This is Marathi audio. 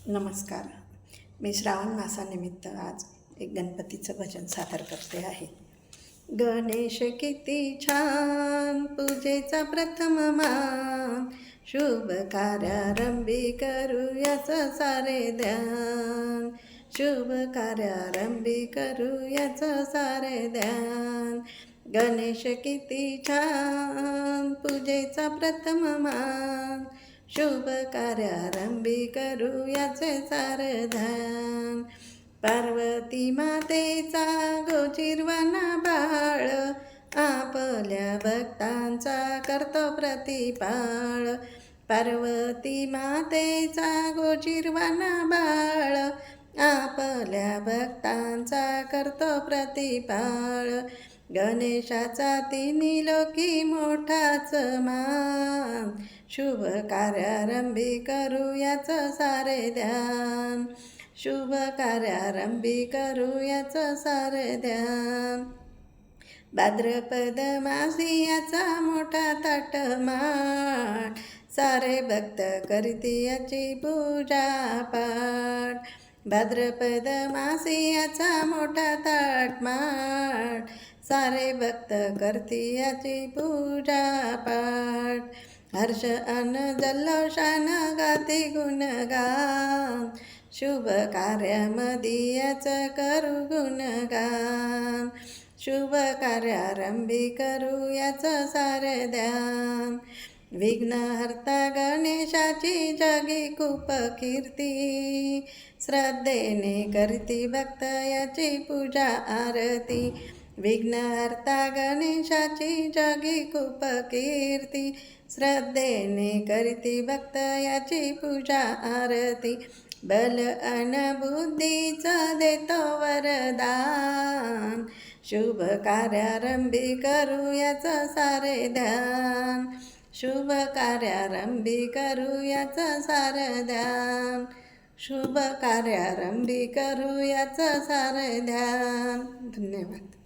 नमस्कार. मी श्रावण मासानिमित्त आज एक गणपतीचं भजन सादर करते आहे. गणेश किती छान, पूजेचा प्रथम मान, शुभ कार्यारंभी करूयाचं सारे ध्यान, शुभ कार्यारंभी करूयाचं सारे ध्यान. गणेश किती छान, पूजेचा प्रथम मान, शुभ कार्यारंभी करूयाचे सारे ध्यान. पार्वती मातेचा गोचिरवाना बाळ, आपल्या भक्तांचा करतो प्रतिपाळ. पार्वती मातेचा गोचिरवाना बाळ, आपल्या भक्तांचा करतो प्रतिपाळ. गणेशाचा तिन्ही लोकी मोठाच मान, शुभ कार्यारंभी करूयाचं सारे ध्यान, शुभ कार्यारंभी करूयाचं सारे ध्यान. भाद्रपद मासी याचा मोठा थाटमाट, सारे भक्त करीती याची पूजा पाठ. भाद्रपद मासी याचा मोठा थाटमाट, सारे भक्त करती याची पूजा पाठ. हर्ष अन जल्लोषानं गाती गुणगान, शुभ कार्यामध्ये याचं करू गुणगान, शुभ कार्यारंभी करू याचं सारे ध्यान. विघ्नहर्ता गणेशाची जगी खूप कीर्ती, श्रद्धेने करती भक्त याची पूजा आरती. विघ्नहर्ता गणेशाची जगी खूप कीर्ती, श्रद्धेने करती भक्त याची पूजा आरती. बल अन बुद्धीचं देतो वरदान, शुभ कार्यारंभी करू याचं सारे ध्यान, शुभ कार्यारंभी करू याचं सारे ध्यान, शुभ कार्यारंभी करू याचं सारे ध्यान. धन्यवाद.